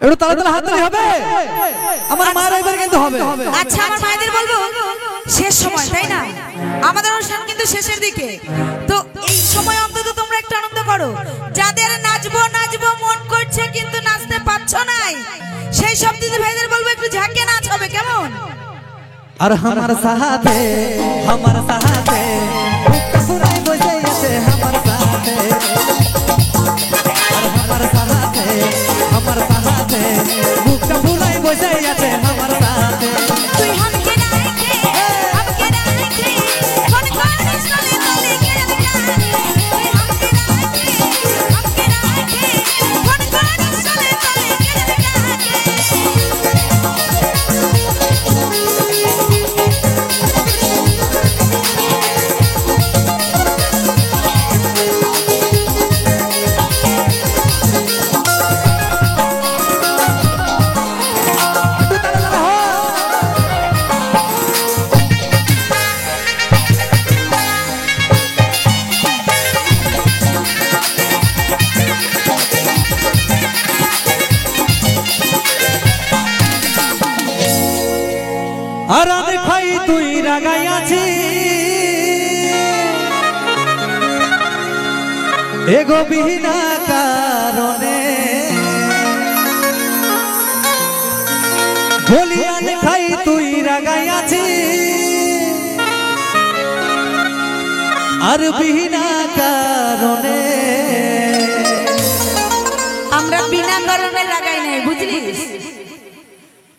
একটু তাড়াতাড়ি হাততালি হবে, আমার মায়ের এবার কিন্তু হবে। আচ্ছা আমার মায়েদের বলবো শেষ সময় তাই না, আমাদের অনুষ্ঠান কিন্তু শেষের দিকে, তো এই সময় অন্তত তোমরা একটু আনন্দ করো। যাদের নাচবো নাচবো মন করছে কিন্তু নাচতে পারছো নাই, সেই সব দিদি ভাইদের বলবো একটু ঝাঁকে নাচ হবে কেমন। আর আমার সাহাতে বুকটা ফুরাই বসে আছে আমার সাথে, আর আমার সাহাতে বুকটা ফুরাই বসে আছে আমার সাথে। তুই হামকে রাখে কোন কোন চলে চলে গেলে তুই হামকে রাখে কোন কোন চলে চলে গেলে আর আমি খাই তুই রাগাই আছি এগো বিনা কারণে, বলি আমি খাই তুই রাগাই আছি আর বিনা কারণে। আমরা বিনা কারণে লাগাই নাই বুঝলিস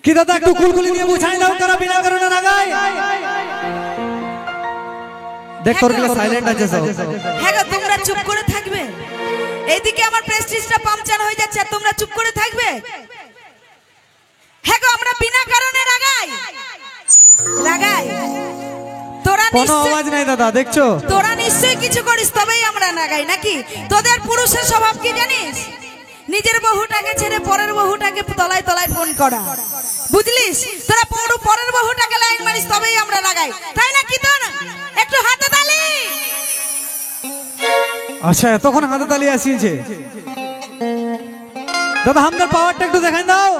কি দাদা একটু কুলকুলি নিয়ে বুঝাই দাও কারা বিনা কারণে লাগায়। দেখ তোর গলা সাইলেন্ট আছে সব। হ্যাঁ গো তোমরা চুপ করে থাকবে, এইদিকে আমার প্রেস্টিজটা পাংচার হয়ে যাচ্ছে আর তোমরা চুপ করে থাকবে। হ্যাঁ গো আমরা বিনা কারণে লাগাই তোরা কোনো আওয়াজ নাই দাদা দেখছো, তোরা নিশ্চয়ই কিছু করিস তবেই আমরা লাগাই নাকি। তোদের পুরুষের স্বভাব কি জানিস, নিজের বহুটাকে ছেড়ে পরের বহুটাকে তলায় তলায় ফোন করা বুঝলিস। তোরা পরের বহুটাকে লাইন মারিস তবেই আমরা লাগাই, তাই না কি তোর একটু হাতে তালি। আচ্ছা তখন হাতে তালি আসিয়েছে দাদা, আমাদের পাওয়ারটা একটু দেখাই দাও।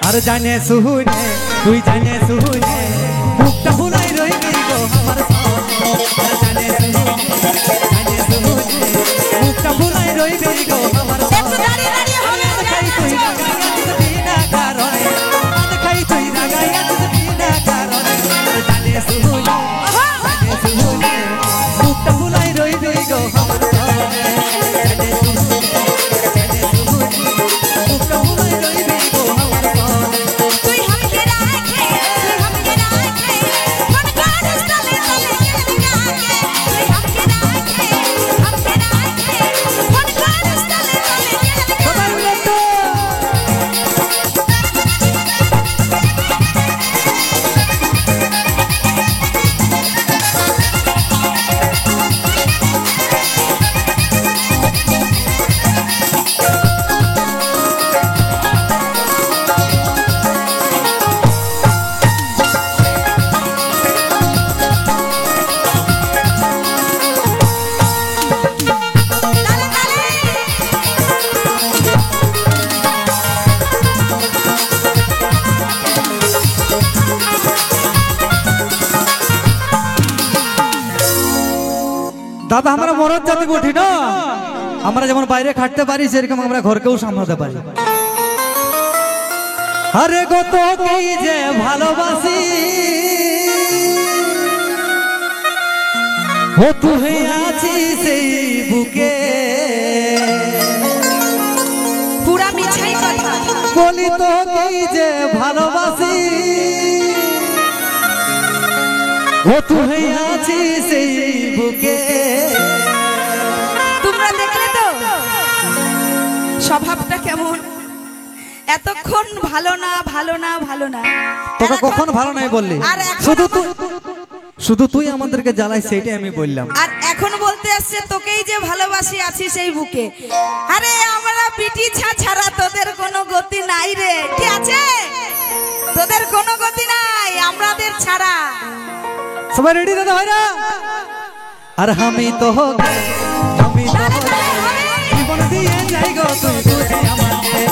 আর জানে সুহুনে তুই জানে সুহুনে বুকটা ফুলাই রইবি গো আমার সাথে, আর জানে সুহুনে বুকটা ফুলাই রইবি গো আমার সাথে। একটু দাঁড়িয়ে দাঁড়িয়ে হবে খাই তুই রাগাই আছিস বিনা কারণে, খাই তুই রাগাই আছিস বিনা কারণে, জানে সুহুনে বুকটা ফুলাই রইবি গো আমার সাথে, জানে সুহুনে বুকটা ফুলাই রইবি গো আমার সাথে। তুই হামকে রাখে কোন কোন চলে চলে গেলে তুই হামকে রাখে কোন কোন চলে চলে গেলে। সবাই মিলে তো তালে তালে দাদা আমরা মরদ জাতি উঠি না, আমরা যেমন বাইরে খাটতে পারি সেরকম আমরা ঘরকেও সামলাতে পারি। আরে গো তোকে যে ভালোবাসি ও তুই আছিস সেই বুকে, পুরা মিছাই কথা। বলি তোকে যে ভালোবাসি ও তুই আছিস সেই বুকে। তোমরা দেখলে তো স্বভাবটা কেমন, এতক্ষণ ভালো না ভালো না ভালো না, তোকে কখন ভালো নাই বললি, আর এখন শুধু তুই আমাদেরকে জ্বালাই সেটাই আমি বললাম। আর এখন বলতে আসছে তোকেই যে ভালোবাসি আছি সেই বুকে। আরে আমরা পিটি ছাড়া তোদের কোনো গতি নাই রে, কি আছে তোদের কোনো গতি নাই আমাদের ছাড়া। সবাই রেডি দাদা ভাইরা, আর আমি তো জীবন দিয়ে যাই গো তুই বুঝি আমাকে।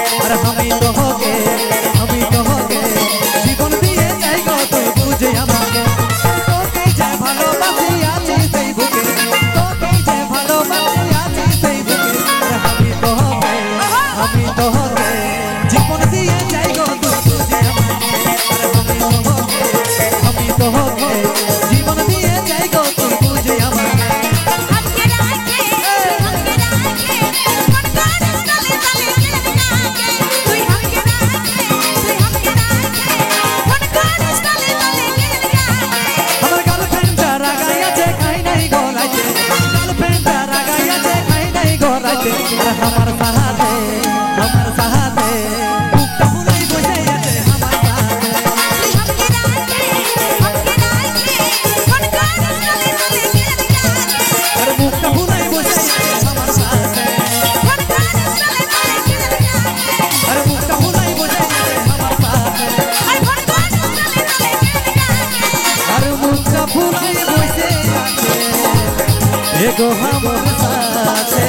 গো আমার সাথে।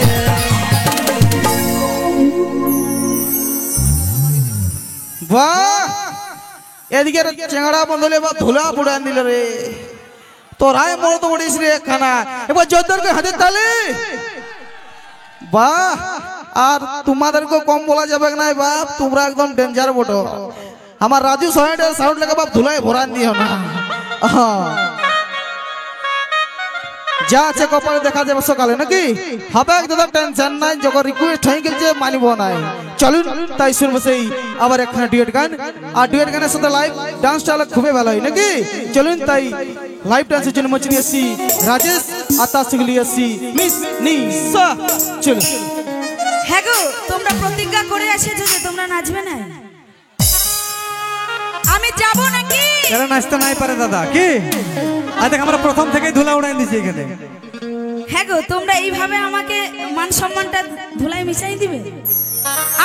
বাহ, এদিকে চেংড়া বন্ধলে বা ধুলা পুড়ান দিল রে, তোরাই মনে তো পড়িস রে খানা। এবার জোরদারকে হাতের তালি। বাহ, আর তোমাদেরকে কম বলা যাবে না বাপ, তোমরা একদম ডেঞ্জার বটো। আমার রাজু সাউন্ড লেগে বাপ ধুলাই ভরান দিও না। যা আছে কপালে দেখা যাবে সকালে নাকি হবে, দাদা টেনশন নাই, যখন রিকোয়েস্ট হয়ে গেছে মানিব নাই। চলুন তাই শুনবো সেই আবার একখানা ডুয়েট গান, আর ডুয়েট গানের সাথে লাইভ ডান্সটা হলে খুবই ভালো হয় নাকি। চলুন তাই লাইভ ডান্সের জন্য মঞ্চে নিয়ে এসছি রাজেশ, আর তার সঙ্গে নিয়ে এসছি মিস নিশা। চলুন। হ্যাঁ গো, তোমরা প্রতিজ্ঞা করে এসেছো যে তোমরা নাচবে না, আমি যাব নাকি? এরা নাচতে নাই পারে দাদা কি? আর দেখ আমরা প্রথম থেকেই ধুলা উড়াই দিছি এখানে। হ্যাঁ গো, তোমরা এইভাবে আমাকে মান সম্মানটা ধুলাই মিশাই দিবে?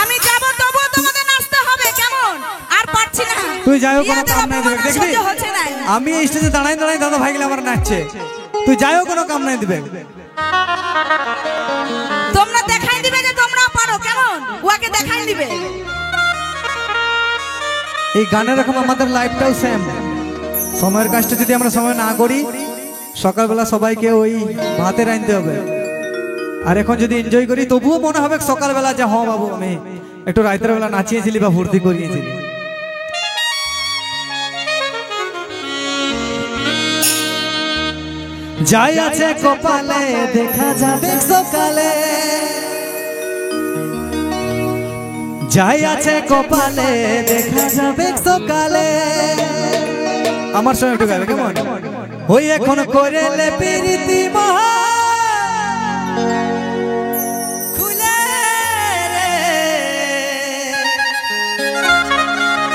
আমি যাব, তবু তোমাদের নাচতে হবে, কেমন? আর পারছি না। তুই যাই হোক কোনো কাম নাই দিবে, দেখবি হচ্ছে না। আমি এই স্টেজে দাঁড়াই দাঁড়াই দাদা ভাইগুলো আমার নাচছে, তুই যাই হোক কোনো কাম নাই দিবে। তোমরা দেখাই দিবে যে তোমরা পারো, কেমন? ওকে দেখাই দিবে। এই গানের রকম আমাদের লাইফটাও সেম। সময়ের কাজটা যদি আমরা সময় না করি, সকালবেলা সবাইকে ওই ভাতে রাঁধতে হবে। আর এখন যদি এনজয় করি, তবুও মনে হবে সকালবেলা যে হ্যাঁ বাবু আমি একটু রাতের বেলা নাচিয়েছিলি বা ফুর্তি করিয়েছিলি। যাই আছে কপালে দেখা যাবে সকালে, যাই আছে কপালে দেখা যাবে সকালে। আমার সঙ্গে একটু গাবে কেমন? ওই এখন করেলে প্রীতি মহা খুলে রে,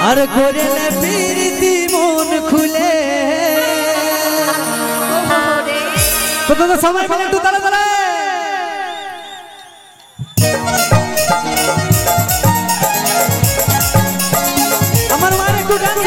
আর করেলে প্রীতি মন খুলে। তো দাদা সবাই মিলে একটু তালে তালে। আমার মার একটু ডান্স